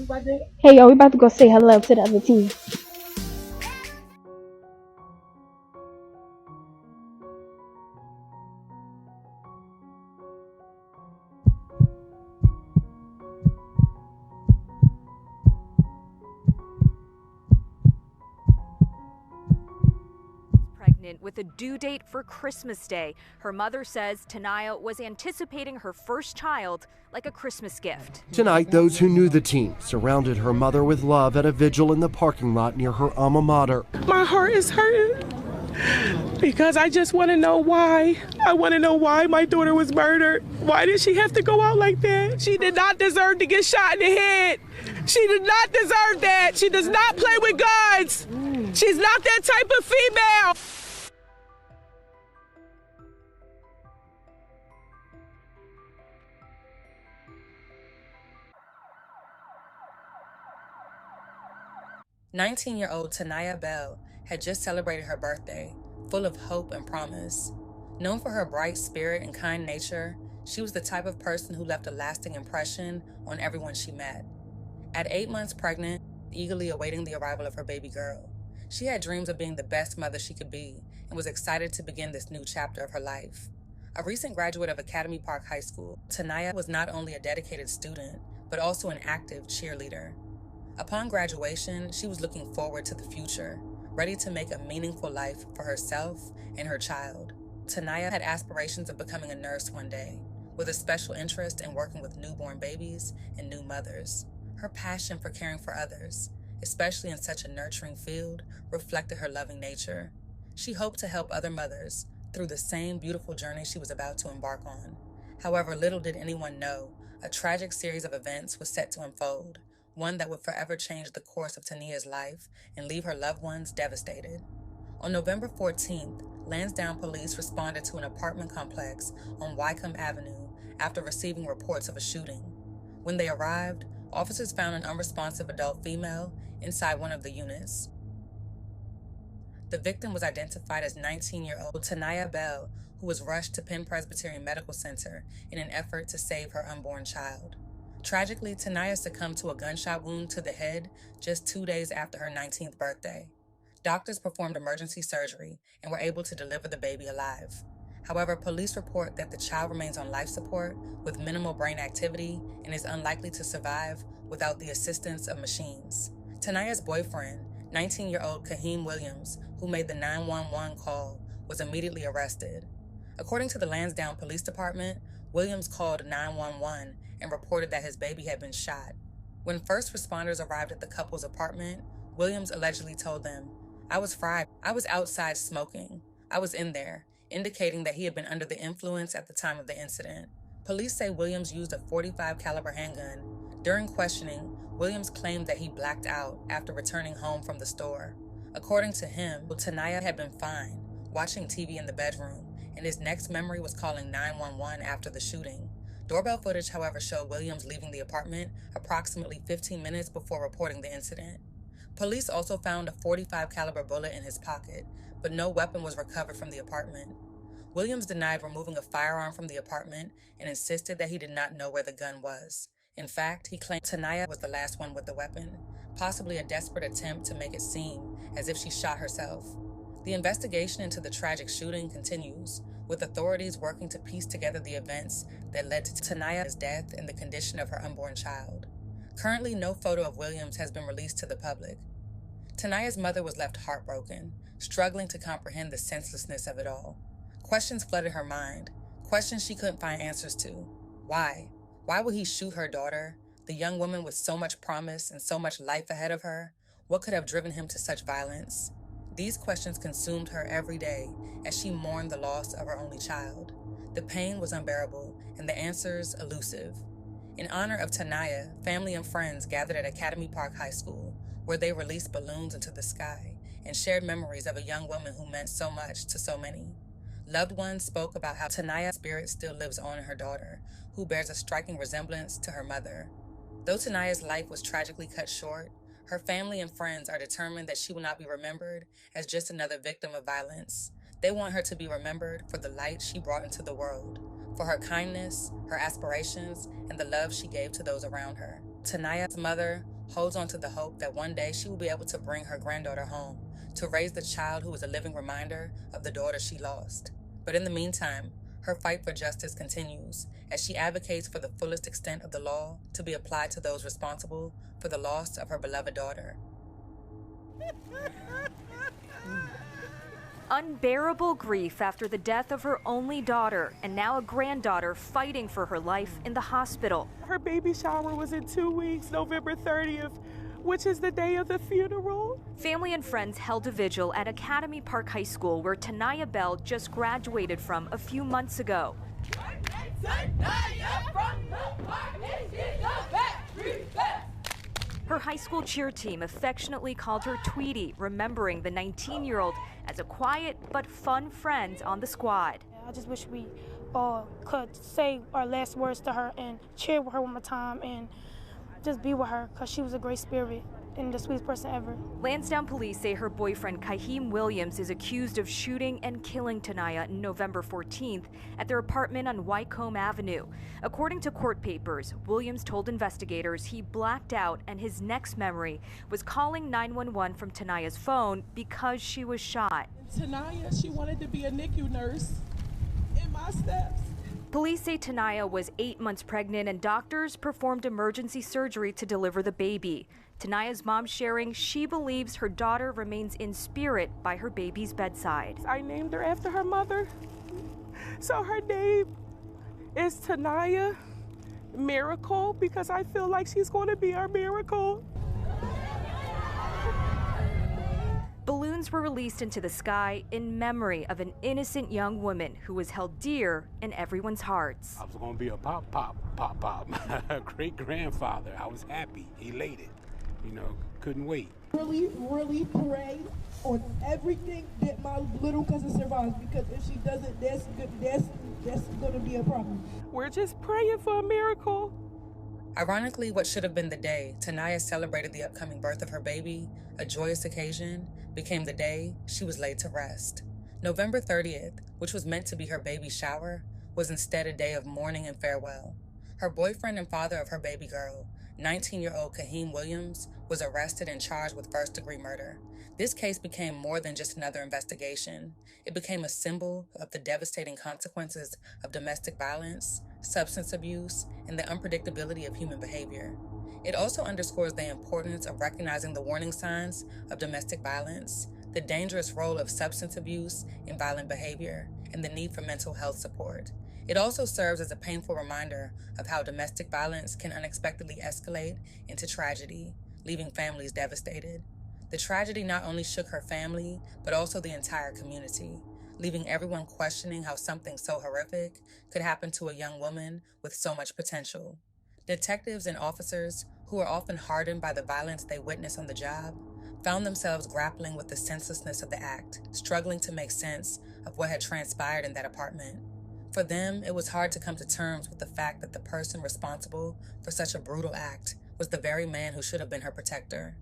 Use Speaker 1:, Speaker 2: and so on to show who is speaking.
Speaker 1: Hey, yo, we about to go say hello to the other team.
Speaker 2: Pregnant with a due date for Christmas Day. Her mother says Tanaya was anticipating her first child like a Christmas gift.
Speaker 3: Tonight, those who knew the teen surrounded her mother with love at a vigil in the parking lot near her alma mater.
Speaker 4: My heart is hurting because I just want to know why. I want to know why my daughter was murdered. Why did she have to go out like that? She did not deserve to get shot in the head. She did not deserve that. She does not play with guns. She's not that type of female.
Speaker 5: "19-year-old Tanaya Bell had just celebrated her birthday, full of hope and promise. Known for her bright spirit and kind nature, she was the type of person who left a lasting impression on everyone she met. At 8 months pregnant, eagerly awaiting the arrival of her baby girl, she had dreams of being the best mother she could be and was excited to begin this new chapter of her life. A recent graduate of Academy Park High School, Tanaya was not only a dedicated student, but also an active cheerleader. Upon graduation, she was looking forward to the future, ready to make a meaningful life for herself and her child. Tanaya had aspirations of becoming a nurse one day, with a special interest in working with newborn babies and new mothers. Her passion for caring for others, especially in such a nurturing field, reflected her loving nature. She hoped to help other mothers through the same beautiful journey she was about to embark on. However, little did anyone know, a tragic series of events was set to unfold, one that would forever change the course of Tania's life and leave her loved ones devastated. On November 14th, Lansdowne police responded to an apartment complex on Wycombe Avenue after receiving reports of a shooting. When they arrived, officers found an unresponsive adult female inside one of the units. The victim was identified as 19-year-old Tanaya Bell, who was rushed to Penn Presbyterian Medical Center in an effort to save her unborn child. Tragically, Tanaya succumbed to a gunshot wound to the head just 2 days after her 19th birthday. Doctors performed emergency surgery and were able to deliver the baby alive. However, police report that the child remains on life support with minimal brain activity and is unlikely to survive without the assistance of machines. Tanaya's boyfriend, 19-year-old Kaheem Williams, who made the 911 call, was immediately arrested. According to the Lansdowne Police Department, Williams called 911 and reported that his baby had been shot. When first responders arrived at the couple's apartment, Williams allegedly told them, "I was fried. I was outside smoking. I was in there," indicating that he had been under the influence at the time of the incident. Police say Williams used a .45 caliber handgun. During questioning, Williams claimed that he blacked out after returning home from the store. According to him, Tanaya had been fine, watching TV in the bedroom, and his next memory was calling 911 after the shooting. Doorbell footage, however, showed Williams leaving the apartment approximately 15 minutes before reporting the incident. Police also found a .45 caliber bullet in his pocket, but no weapon was recovered from the apartment. Williams denied removing a firearm from the apartment and insisted that he did not know where the gun was. In fact, he claimed Tanaya was the last one with the weapon, possibly a desperate attempt to make it seem as if she shot herself. The investigation into the tragic shooting continues, with authorities working to piece together the events that led to Tanaya's death and the condition of her unborn child. Currently, no photo of Williams has been released to the public. Tanaya's mother was left heartbroken, struggling to comprehend the senselessness of it all. Questions flooded her mind, questions she couldn't find answers to. Why? Why would he shoot her daughter, the young woman with so much promise and so much life ahead of her? What could have driven him to such violence? These questions consumed her every day as she mourned the loss of her only child. The pain was unbearable and the answers elusive. In honor of Tanaya, family and friends gathered at Academy Park High School, where they released balloons into the sky and shared memories of a young woman who meant so much to so many. Loved ones spoke about how Tanaya's spirit still lives on in her daughter, who bears a striking resemblance to her mother. Though Tanaya's life was tragically cut short, her family and friends are determined that she will not be remembered as just another victim of violence. They want her to be remembered for the light she brought into the world, for her kindness, her aspirations, and the love she gave to those around her. Tanaya's mother holds on to the hope that one day she will be able to bring her granddaughter home to raise the child who is a living reminder of the daughter she lost. But in the meantime, her fight for justice continues as she advocates for the fullest extent of the law to be applied to those responsible for the loss of her beloved daughter.
Speaker 2: Unbearable grief after the death of her only daughter and now a granddaughter fighting for her life in the hospital.
Speaker 4: Her baby shower was in 2 weeks, November 30th, which is the day of the funeral.
Speaker 2: Family and friends held a vigil at Academy Park High School where Tanaya Bell just graduated from a few months ago. Her high school cheer team affectionately called her Tweety, remembering the 19-year-old as a quiet but fun friend on the squad.
Speaker 6: I just wish we all could say our last words to her and cheer with her one more time and just be with her because she was a great spirit and the sweetest person ever.
Speaker 2: Lansdowne police say her boyfriend Kaheem Williams is accused of shooting and killing Tanaya November 14th at their apartment on Wycombe Avenue. According to court papers, Williams told investigators he blacked out and his next memory was calling 911 from Tanaya's phone because she was shot.
Speaker 4: Tanaya, she wanted to be a NICU nurse in my steps.
Speaker 2: Police say Tanaya was 8 months pregnant and doctors performed emergency surgery to deliver the baby. Tanaya's mom sharing she believes her daughter remains in spirit by her baby's bedside.
Speaker 4: I named her after her mother. So her name is Tanaya Miracle because I feel like she's going to be our miracle.
Speaker 2: Balloons were released into the sky in memory of an innocent young woman who was held dear in everyone's hearts.
Speaker 7: I was gonna be a pop. Great-grandfather. I was happy, elated, couldn't wait.
Speaker 8: Really pray on everything that my little cousin survives, because if she doesn't, that's gonna be a problem.
Speaker 4: We're just praying for a miracle.
Speaker 5: Ironically, what should have been the day Tanaya celebrated the upcoming birth of her baby, a joyous occasion, became the day she was laid to rest. November 30th, which was meant to be her baby shower, was instead a day of mourning and farewell. Her boyfriend and father of her baby girl, 19-year-old Kaheem Williams, was arrested and charged with first-degree murder. This case became more than just another investigation. It became a symbol of the devastating consequences of domestic violence, substance abuse, and the unpredictability of human behavior. It also underscores the importance of recognizing the warning signs of domestic violence, the dangerous role of substance abuse in violent behavior, and the need for mental health support. It also serves as a painful reminder of how domestic violence can unexpectedly escalate into tragedy, leaving families devastated. The tragedy not only shook her family, but also the entire community, leaving everyone questioning how something so horrific could happen to a young woman with so much potential. Detectives and officers, who are often hardened by the violence they witness on the job, found themselves grappling with the senselessness of the act, struggling to make sense of what had transpired in that apartment. For them, it was hard to come to terms with the fact that the person responsible for such a brutal act was the very man who should have been her protector.